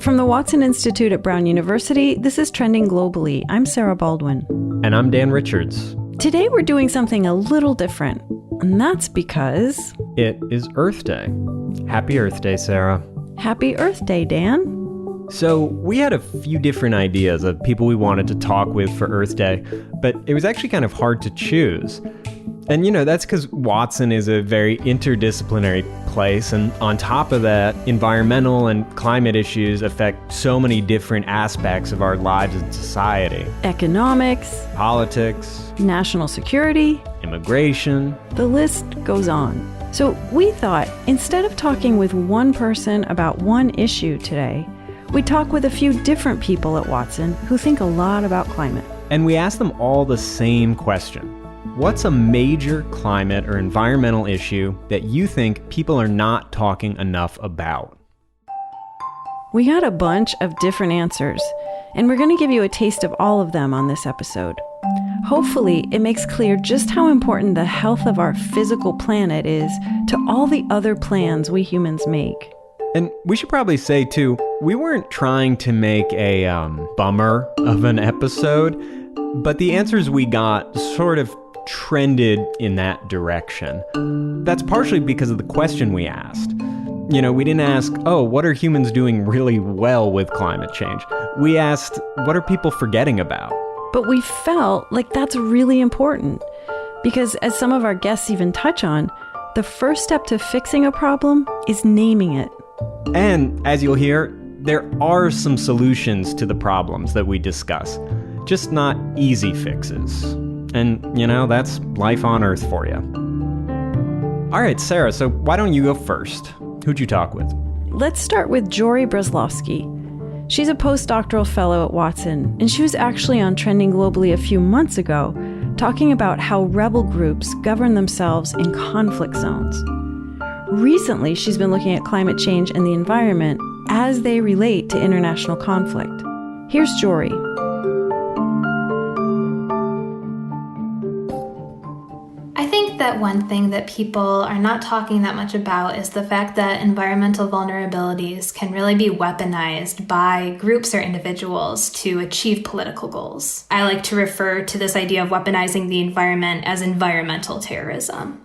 From the Watson Institute at Brown University, this is Trending Globally. I'm Sarah Baldwin. And I'm Dan Richards. Today we're doing something a little different, and that's because... it is Earth Day. Happy Earth Day, Sarah. Happy Earth Day, Dan. So we had a few different ideas of people we wanted to talk with for Earth Day, but it was actually kind of hard to choose. And that's because Watson is a very interdisciplinary place, and on top of that, environmental and climate issues affect so many different aspects of our lives and society. Economics, politics, national security, immigration. The list goes on. So we thought, instead of talking with one person about one issue today, we talk with a few different people at Watson who think a lot about climate. And we ask them all the same question. What's a major climate or environmental issue that you think people are not talking enough about? We got a bunch of different answers, and we're going to give you a taste of all of them on this episode. Hopefully, it makes clear just how important the health of our physical planet is to all the other plans we humans make. And we should probably say, too, we weren't trying to make a bummer of an episode, but the answers we got sort of trended in that direction. That's partially because of the question we asked. We didn't ask, what are humans doing really well with climate change? We asked, what are people forgetting about? But we felt like that's really important because, as some of our guests even touch on, the first step to fixing a problem is naming it. And as you'll hear, there are some solutions to the problems that we discuss, just not easy fixes. And, that's life on Earth for you. All right, Sarah, so why don't you go first? Who'd you talk with? Let's start with Jori Breslawski. She's a postdoctoral fellow at Watson, and she was actually on Trending Globally a few months ago, talking about how rebel groups govern themselves in conflict zones. Recently, she's been looking at climate change and the environment as they relate to international conflict. Here's Jori. I think that one thing that people are not talking that much about is the fact that environmental vulnerabilities can really be weaponized by groups or individuals to achieve political goals. I like to refer to this idea of weaponizing the environment as environmental terrorism.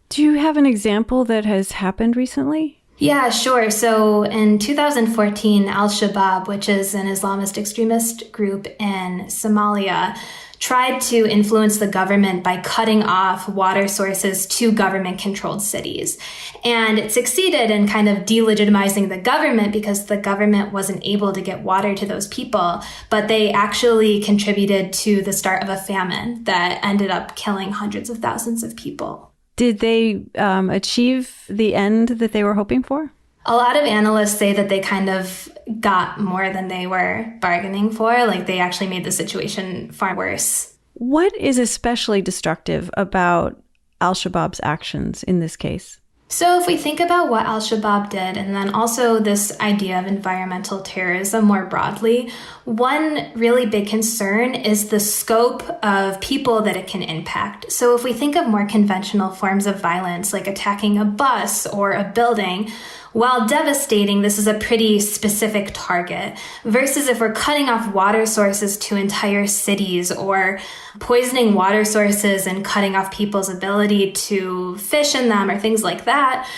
Do you have an example that has happened recently? Yeah, sure. So in 2014, Al-Shabaab, which is an Islamist extremist group in Somalia, tried to influence the government by cutting off water sources to government-controlled cities. And it succeeded in kind of delegitimizing the government because the government wasn't able to get water to those people, but they actually contributed to the start of a famine that ended up killing hundreds of thousands of people. Did they achieve the end that they were hoping for? A lot of analysts say that they kind of got more than they were bargaining for. Like, they actually made the situation far worse. What is especially destructive about Al-Shabaab's actions in this case? So if we think about what Al-Shabaab did, and then also this idea of environmental terrorism more broadly, one really big concern is the scope of people that it can impact. So if we think of more conventional forms of violence, like attacking a bus or a building, while devastating, this is a pretty specific target, versus if we're cutting off water sources to entire cities or poisoning water sources and cutting off people's ability to fish in them or things like that,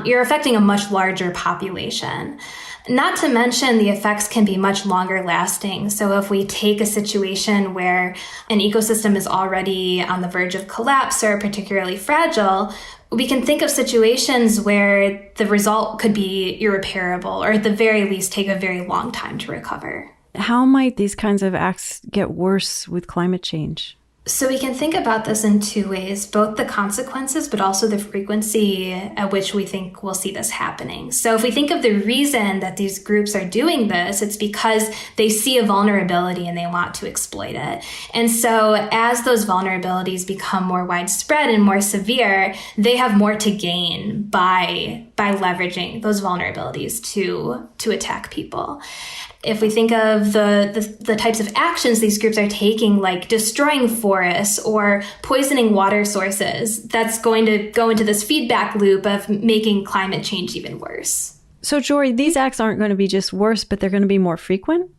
you're affecting a much larger population. Not to mention, the effects can be much longer lasting. So if we take a situation where an ecosystem is already on the verge of collapse or particularly fragile, we can think of situations where the result could be irreparable, or at the very least take a very long time to recover. How might these kinds of acts get worse with climate change? So we can think about this in two ways, both the consequences, but also the frequency at which we think we'll see this happening. So if we think of the reason that these groups are doing this, it's because they see a vulnerability and they want to exploit it. And so as those vulnerabilities become more widespread and more severe, they have more to gain by leveraging those vulnerabilities to attack people. If we think of the types of actions these groups are taking, like destroying forests or poisoning water sources, that's going to go into this feedback loop of making climate change even worse. So, Jori, these acts aren't going to be just worse, but they're going to be more frequent?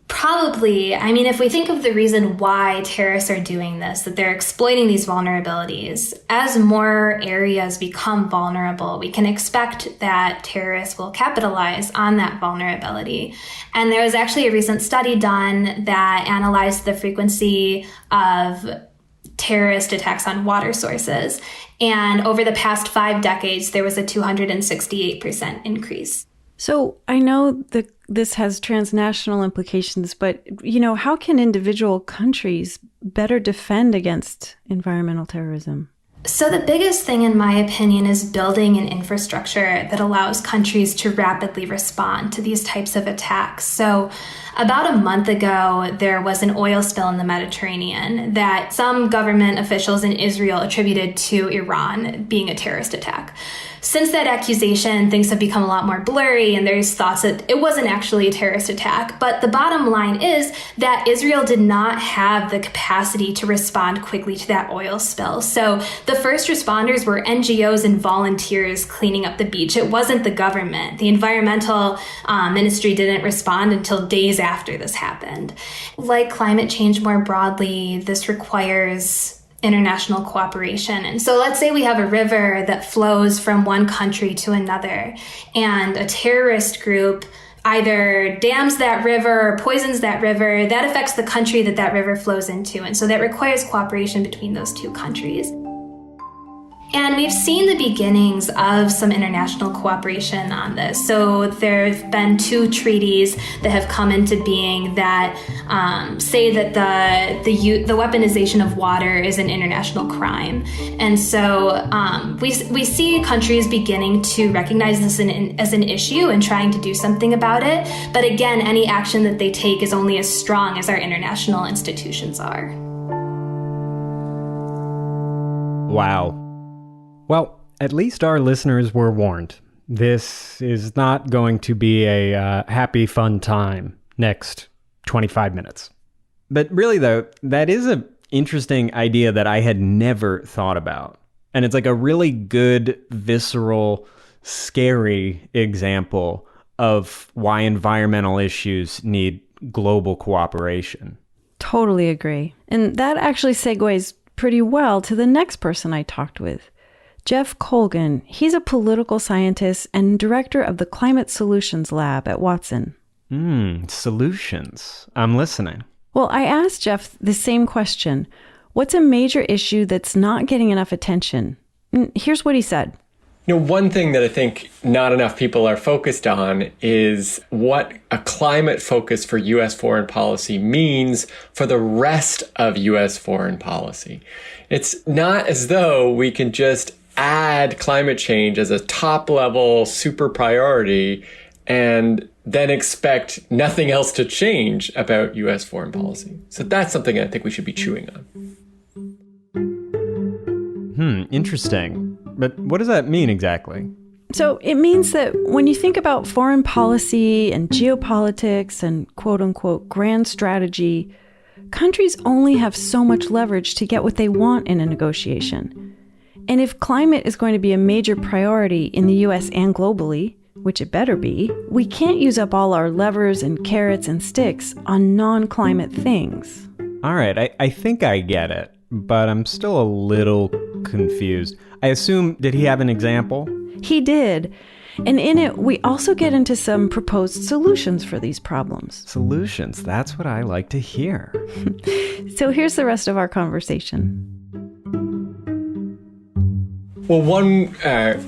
Probably. I mean, if we think of the reason why terrorists are doing this, that they're exploiting these vulnerabilities, as more areas become vulnerable, we can expect that terrorists will capitalize on that vulnerability. And there was actually a recent study done that analyzed the frequency of terrorist attacks on water sources. And over the past 5 decades, there was a 268% increase. So I know that this has transnational implications, but, how can individual countries better defend against environmental terrorism? So the biggest thing, in my opinion, is building an infrastructure that allows countries to rapidly respond to these types of attacks. So about a month ago, there was an oil spill in the Mediterranean that some government officials in Israel attributed to Iran being a terrorist attack. Since that accusation, things have become a lot more blurry, and there's thoughts that it wasn't actually a terrorist attack. But the bottom line is that Israel did not have the capacity to respond quickly to that oil spill. So the first responders were NGOs and volunteers cleaning up the beach. It wasn't the government. The environmental ministry didn't respond until days after this happened. Like climate change more broadly, this requires international cooperation. And so let's say we have a river that flows from one country to another, and a terrorist group either dams that river or poisons that river. That affects the country that river flows into. And so that requires cooperation between those two countries. And we've seen the beginnings of some international cooperation on this. So there have been 2 treaties that have come into being that say that the weaponization of water is an international crime. And so we see countries beginning to recognize this as an issue and trying to do something about it. But again, any action that they take is only as strong as our international institutions are. Wow. Well, at least our listeners were warned. This is not going to be a happy, fun time next 25 minutes. But really, though, that is an interesting idea that I had never thought about. And it's like a really good, visceral, scary example of why environmental issues need global cooperation. Totally agree. And that actually segues pretty well to the next person I talked with. Jeff Colgan. He's a political scientist and director of the Climatesolutions Lab at Watson. Solutions. I'm listening. Well, I asked Jeff the same question. What's a major issue that's not getting enough attention? Here's what he said. One thing that I think not enough people are focused on is what a climate focus for U.S. foreign policy means for the rest of U.S. foreign policy. It's not as though we can just add climate change as a top-level super priority and then expect nothing else to change about U.S. foreign policy. So that's something I think we should be chewing on. Interesting. But what does that mean exactly? So it means that when you think about foreign policy and geopolitics and quote-unquote grand strategy, countries only have so much leverage to get what they want in a negotiation. And if climate is going to be a major priority in the US and globally, which it better be, we can't use up all our levers and carrots and sticks on non-climate things. All right, I think I get it, but I'm still a little confused. I assume, did he have an example? He did. And in it, we also get into some proposed solutions for these problems. Solutions, that's what I like to hear. So here's the rest of our conversation. Well, one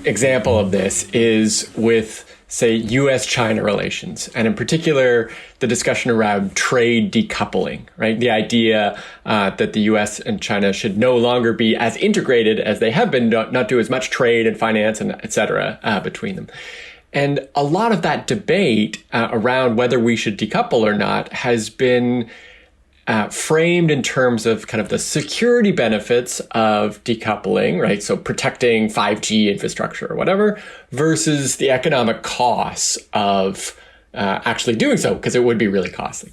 example of this is with, say, U.S.-China relations, and in particular, the discussion around trade decoupling, right? The idea that the U.S. and China should no longer be as integrated as they have been, not do as much trade and finance and et cetera between them. And a lot of that debate around whether we should decouple or not has been framed in terms of kind of the security benefits of decoupling, right? So protecting 5G infrastructure or whatever, versus the economic costs of actually doing so, because it would be really costly.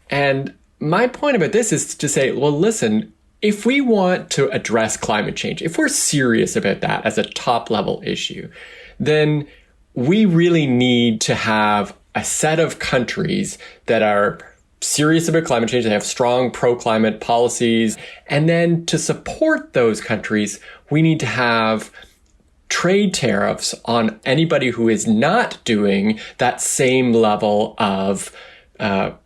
And my point about this is to say, well, listen, if we want to address climate change, if we're serious about that as a top level issue, then we really need to have a set of countries that are serious about climate change, they have strong pro-climate policies. And then to support those countries, we need to have trade tariffs on anybody who is not doing that same level of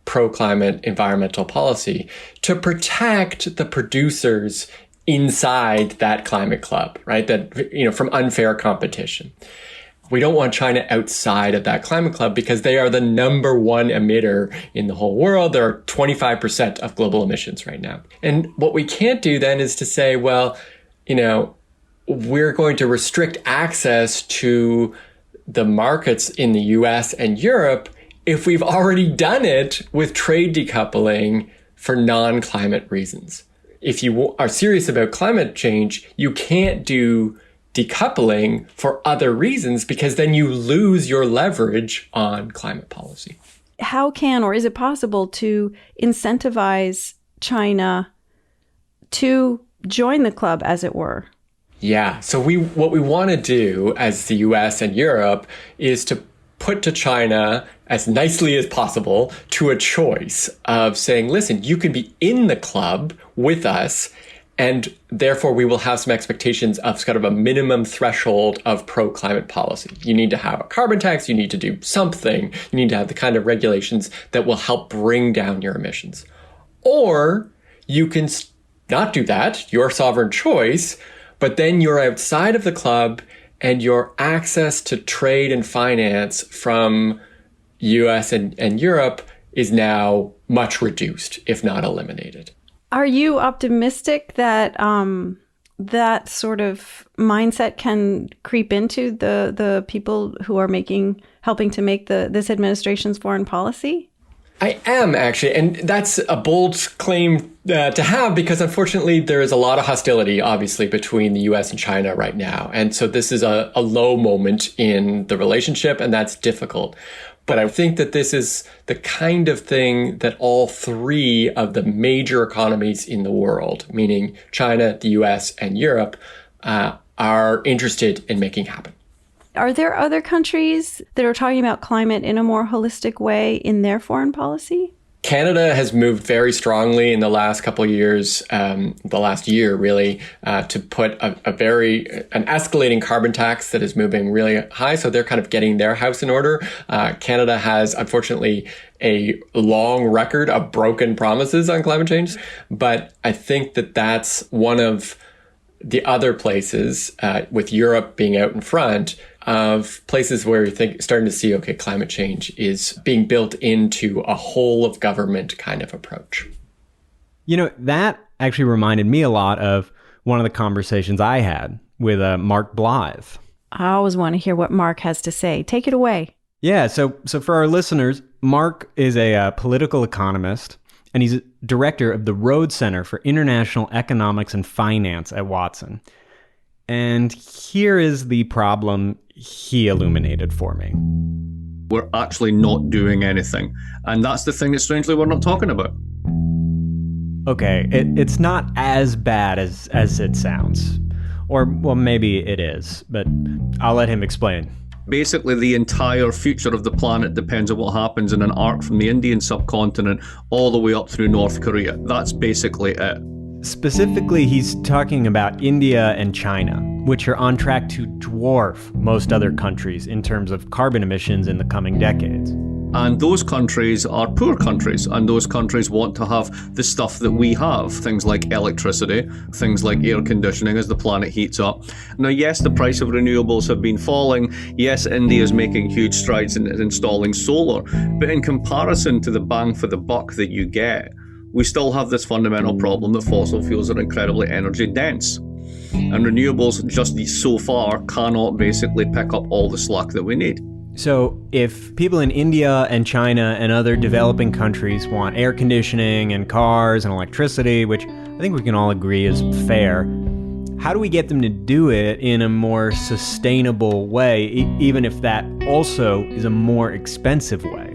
pro-climate environmental policy to protect the producers inside that climate club, right? That, from unfair competition. We don't want China outside of that climate club because they are the number one emitter in the whole world. They're 25% of global emissions right now. And what we can't do then is to say, well, we're going to restrict access to the markets in the US and Europe if we've already done it with trade decoupling for non-climate reasons. If you are serious about climate change, you can't do decoupling for other reasons because then you lose your leverage on climate policy. How can, or is it possible to incentivize China to join the club, as it were? Yeah. So what we want to do as the US and Europe is to put to China as nicely as possible to a choice of saying, listen, you can be in the club with us, and therefore we will have some expectations of kind of a minimum threshold of pro-climate policy. You need to have a carbon tax, you need to do something, you need to have the kind of regulations that will help bring down your emissions. Or you can not do that, your sovereign choice, but then you're outside of the club and your access to trade and finance from US and Europe is now much reduced, if not eliminated. Are you optimistic that that sort of mindset can creep into the people who are helping to make this administration's foreign policy? I am, actually, and that's a bold claim to have because unfortunately there is a lot of hostility, obviously, between the US and China right now. And so this is a low moment in the relationship, and that's difficult. But I think that this is the kind of thing that all three of the major economies in the world, meaning China, the US, and Europe, are interested in making happen. Are there other countries that are talking about climate in a more holistic way in their foreign policy? Canada has moved very strongly in the last couple of years, the last year really, to put an escalating carbon tax that is moving really high. So they're kind of getting their house in order. Canada has, unfortunately, a long record of broken promises on climate change. But I think that that's one of the other places, with Europe being out in front, of places where you're starting to see, okay, climate change is being built into a whole of government kind of approach. That actually reminded me a lot of one of the conversations I had with Mark Blyth. I always want to hear what Mark has to say. Take it away. Yeah, so for our listeners, Mark is a political economist, and he's director of the Rhodes Center for International Economics and Finance at Watson. And here is the problem he illuminated for me. We're actually not doing anything. And that's the thing that strangely we're not talking about. Okay, it's not as bad as it sounds. Or, well, maybe it is, but I'll let him explain. Basically, the entire future of the planet depends on what happens in an arc from the Indian subcontinent all the way up through North Korea. That's basically it. Specifically, he's talking about India and China, which are on track to dwarf most other countries in terms of carbon emissions in the coming decades. And those countries are poor countries, and those countries want to have the stuff that we have, things like electricity, things like air conditioning as the planet heats up. Now, yes, the price of renewables have been falling. Yes, India is making huge strides in installing solar. But in comparison to the bang for the buck that you get, we still have this fundamental problem that fossil fuels are incredibly energy dense. And renewables just so far cannot basically pick up all the slack that we need. So if people in India and China and other developing countries want air conditioning and cars and electricity, which I think we can all agree is fair, how do we get them to do it in a more sustainable way, even if that also is a more expensive way?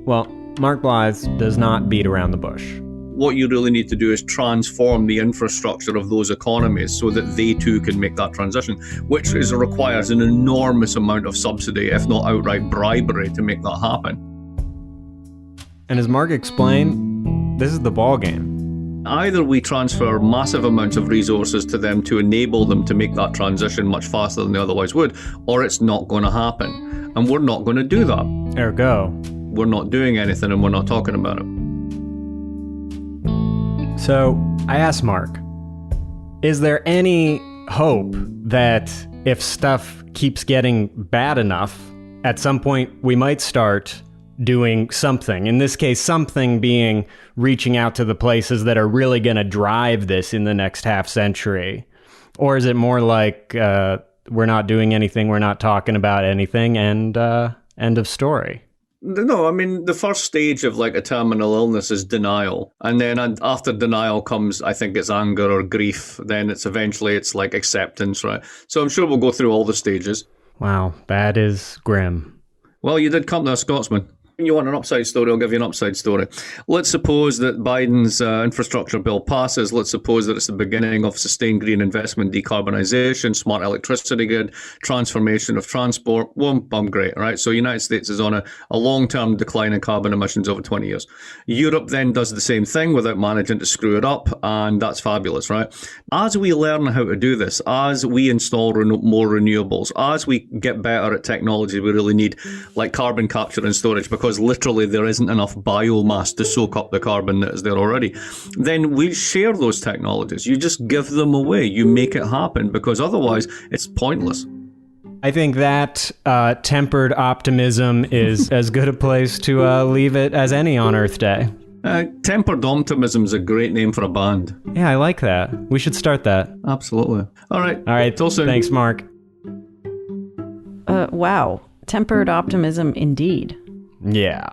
Well, Mark Blyth does not beat around the bush. What you really need to do is transform the infrastructure of those economies so that they too can make that transition, which requires an enormous amount of subsidy, if not outright bribery, to make that happen. And as Mark explained, this is the ball game. Either we transfer massive amounts of resources to them to enable them to make that transition much faster than they otherwise would, or it's not going to happen. And we're not going to do that. Ergo, we're not doing anything and we're not talking about it. So I asked Mark, is there any hope that if stuff keeps getting bad enough, at some point we might start doing something? In this case, something being reaching out to the places that are really going to drive this in the next half century. Or is it more like we're not doing anything, we're not talking about anything, and end of story? No, I mean, the first stage of like a terminal illness is denial. And then after denial comes, I think it's anger or grief. Then it's like acceptance, right? So I'm sure we'll go through all the stages. Wow, that is grim. Well, you did come to a Scotsman. You want an upside story, I'll give you an upside story. Let's suppose that Biden's infrastructure bill passes. Let's suppose that it's the beginning of sustained green investment, decarbonisation, smart electricity grid, transformation of transport. Well, I'm great, right? So the United States is on a long-term decline in carbon emissions over 20 years. Europe then does the same thing without managing to screw it up, and that's fabulous, right? As we learn how to do this, as we install more renewables, as we get better at technology we really need, like carbon capture and storage, because literally there isn't enough biomass to soak up the carbon that is there already, then we share those technologies. You just give them away. You make it happen, because otherwise it's pointless. I think that tempered optimism is as good a place to leave it as any on Earth Day. Tempered optimism is a great name for a band. Yeah, I like that. We should start that. Absolutely. All right. Till soon. Thanks, Mark. Wow. Tempered optimism indeed. Yeah.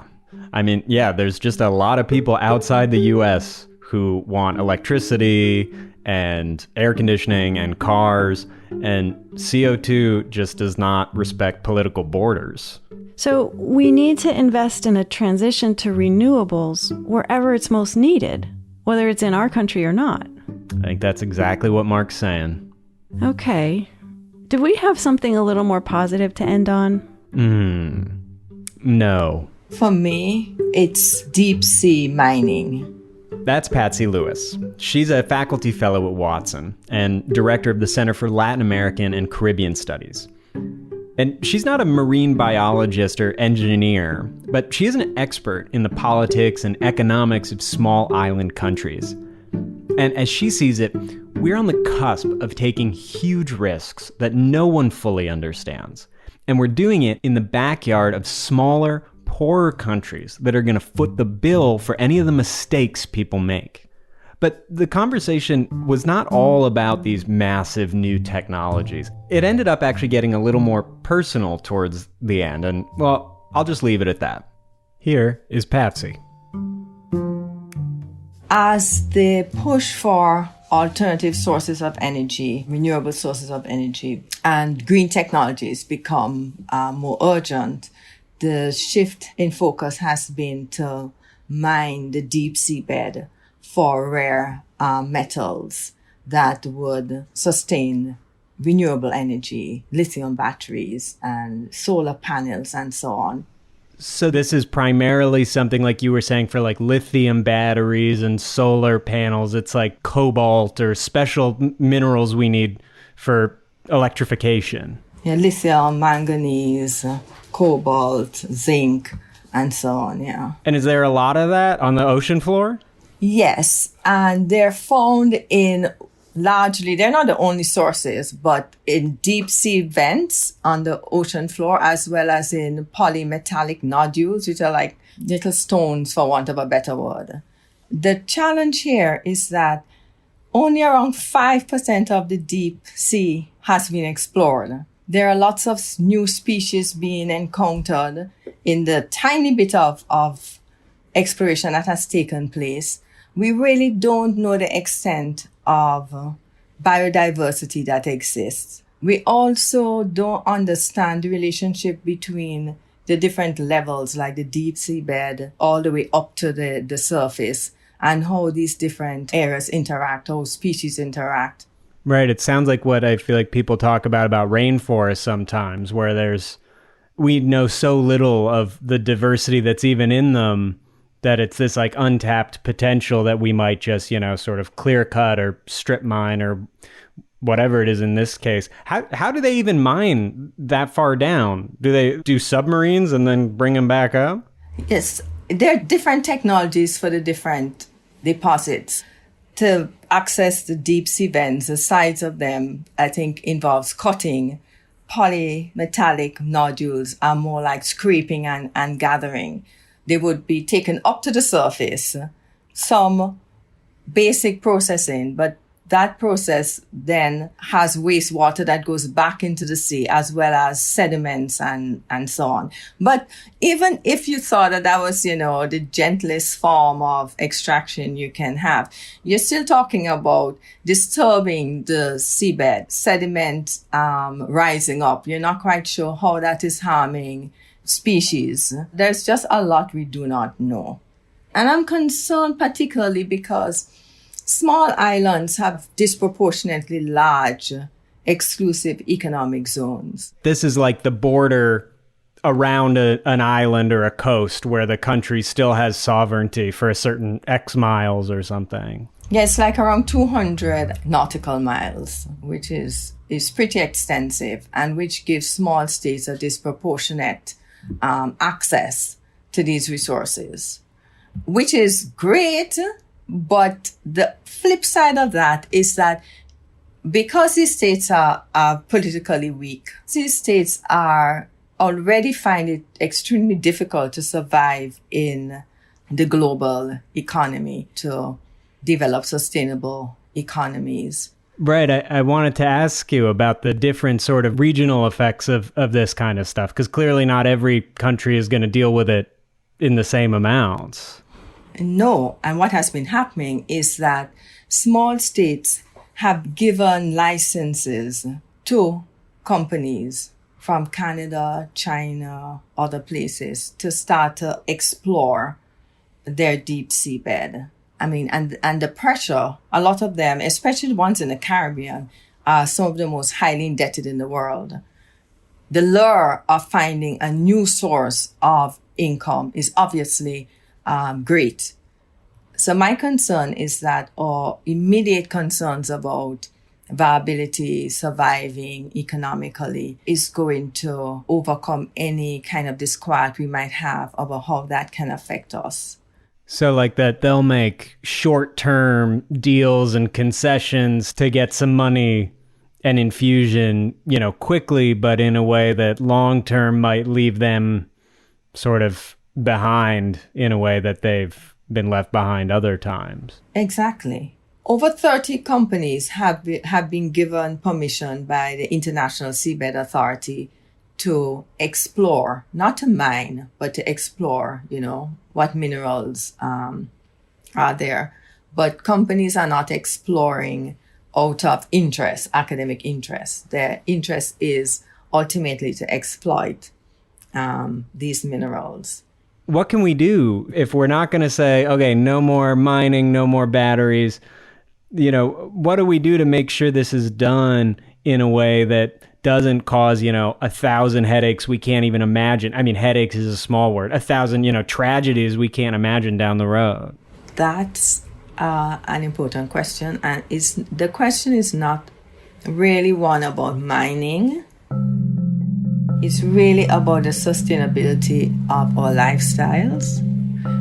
I mean, yeah, there's just a lot of people outside the U.S. who want electricity and air conditioning and cars, and CO2 just does not respect political borders. So we need to invest in a transition to renewables wherever it's most needed, whether it's in our country or not. I think that's exactly what Mark's saying. Okay. Do we have something a little more positive to end on? No. For me, it's deep sea mining. That's Patsy Lewis. She's a faculty fellow at Watson and director of the Center for Latin American and Caribbean Studies. And she's not a marine biologist or engineer, but she is an expert in the politics and economics of small island countries. And as she sees it, we're on the cusp of taking huge risks that no one fully understands. And we're doing it in the backyard of smaller, poorer countries that are going to foot the bill for any of the mistakes people make. But the conversation was not all about these massive new technologies. It ended up actually getting a little more personal towards the end. And, well, I'll just leave it at that. Here is Patsy. As the push for alternative sources of energy, renewable sources of energy, and green technologies become more urgent, the shift in focus has been to mine the deep seabed for rare metals that would sustain renewable energy, lithium batteries, and solar panels, and so on. So this is primarily something like you were saying for like lithium batteries and solar panels. It's like cobalt or special minerals we need for electrification. Yeah, lithium, manganese, cobalt, zinc, and so on, yeah. And is there a lot of that on the ocean floor? Yes, and they're found in largely, they're not the only sources, but in deep sea vents on the ocean floor, as well as in polymetallic nodules, which are like little stones, for want of a better word. The challenge here is that only around 5% of the deep sea has been explored. There are lots of new species being encountered in the tiny bit of exploration that has taken place. We really don't know the extent of biodiversity that exists. We also don't understand the relationship between the different levels, like the deep sea bed, all the way up to the surface, and how these different areas interact, how species interact. Right. It sounds like what I feel like people talk about rainforests sometimes, where we know so little of the diversity that's even in them, that it's this like untapped potential that we might just, sort of clear cut or strip mine or whatever it is in this case. How do they even mine that far down? Do they do submarines and then bring them back up? Yes, there are different technologies for the different deposits. To access the deep sea vents, the sides of them, I think, involves cutting. Polymetallic nodules are more like scraping and gathering. They would be taken up to the surface, some basic processing, but that process then has wastewater that goes back into the sea, as well as sediments and so on. But even if you thought that was, the gentlest form of extraction you can have, you're still talking about disturbing the seabed, sediment rising up. You're not quite sure how that is harming species. There's just a lot we do not know. And I'm concerned particularly because small islands have disproportionately large exclusive economic zones. This is like the border around an island or a coast where the country still has sovereignty for a certain X miles or something. Yeah, it's like around 200 nautical miles, which is pretty extensive, and which gives small states a disproportionate access to these resources, which is great. But the flip side of that is that because these states are politically weak, these states already find it extremely difficult to survive in the global economy, to develop sustainable economies. Right. I wanted to ask you about the different sort of regional effects of this kind of stuff, because clearly not every country is going to deal with it in the same amounts. No, and what has been happening is that small states have given licenses to companies from Canada, China, other places to start to explore their deep seabed. I mean, and the pressure, a lot of them, especially the ones in the Caribbean, are some of the most highly indebted in the world. The lure of finding a new source of income is obviously great. So my concern is that our immediate concerns about viability, surviving economically, is going to overcome any kind of disquiet we might have about how that can affect us. So like that they'll make short-term deals and concessions to get some money and infusion, quickly, but in a way that long-term might leave them sort of behind in a way that they've been left behind other times. Exactly. Over 30 companies have been given permission by the International Seabed Authority to explore, not to mine, but to explore, what minerals are there. But companies are not exploring out of interest, academic interest. Their interest is ultimately to exploit these minerals. What can we do if we're not going to say, okay, no more mining, no more batteries? What do we do to make sure this is done in a way that doesn't cause, 1,000 headaches we can't even imagine? I mean, headaches is a small word. 1,000, tragedies we can't imagine down the road. That's an important question. And the question is not really one about mining. It's really about the sustainability of our lifestyles.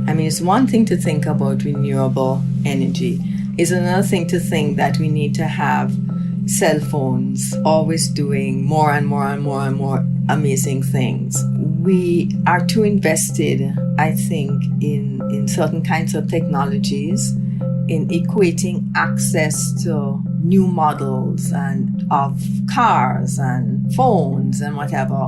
I mean, it's one thing to think about renewable energy. It's another thing to think that we need to have cell phones always doing more and more and more and more amazing things. We are too invested, I think, in certain kinds of technologies, in equating access to new models and of cars and phones and whatever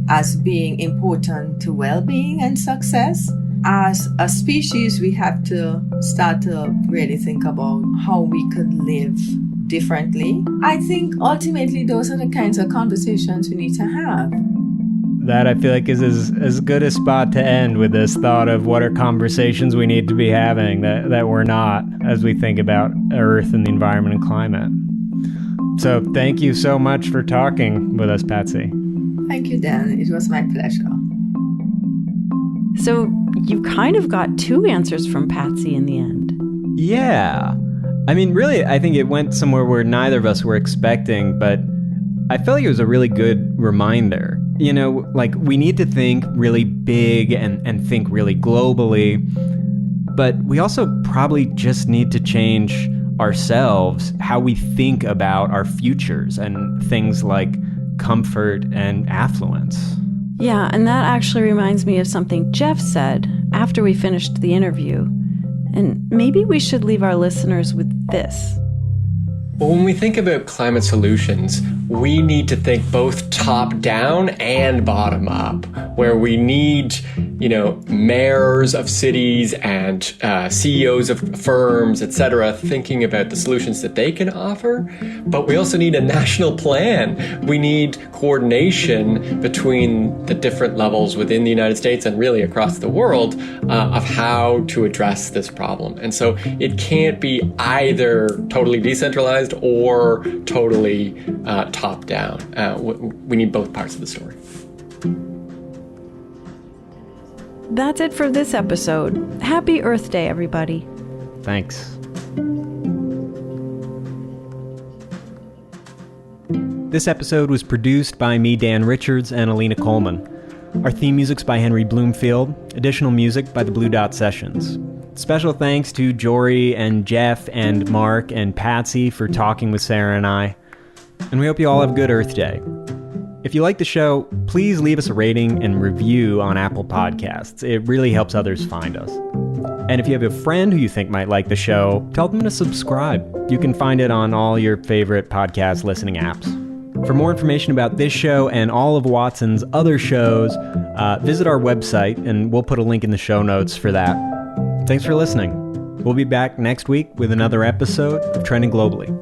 as being important to well-being and success. As a species, we have to start to really think about how we could live differently. I think ultimately those are the kinds of conversations we need to have. that I feel like is as good a spot to end, with this thought of what are conversations we need to be having that we're not, as we think about Earth and the environment and climate. So thank you so much for talking with us, Patsy. Thank you, Dan. It was my pleasure. So you kind of got two answers from Patsy in the end. Yeah. I mean, really, I think it went somewhere where neither of us were expecting, but I felt like it was a really good reminder. You know, like, we need to think really big and think really globally, but we also probably just need to change ourselves, how we think about our futures and things like comfort and affluence. Yeah, and that actually reminds me of something Jeff said after we finished the interview. And maybe we should leave our listeners with this. Well, when we think about climate solutions, we need to think both top down and bottom up, where we need, mayors of cities and CEOs of firms, etc., thinking about the solutions that they can offer. But we also need a national plan. We need coordination between the different levels within the United States and really across the world of how to address this problem. And so it can't be either totally decentralized or totally top down. We need both parts of the story. That's it for this episode. Happy Earth Day, everybody. Thanks. This episode was produced by me, Dan Richards, and Alina Coleman. Our theme music's by Henry Bloomfield. Additional music by the Blue Dot Sessions. Special thanks to Jori and Jeff and Mark and Patsy for talking with Sarah and I. And we hope you all have a good Earth Day. If you like the show, please leave us a rating and review on Apple Podcasts. It really helps others find us. And if you have a friend who you think might like the show, tell them to subscribe. You can find it on all your favorite podcast listening apps. For more information about this show and all of Watson's other shows, visit our website, and we'll put a link in the show notes for that. Thanks for listening. We'll be back next week with another episode of Trending Globally.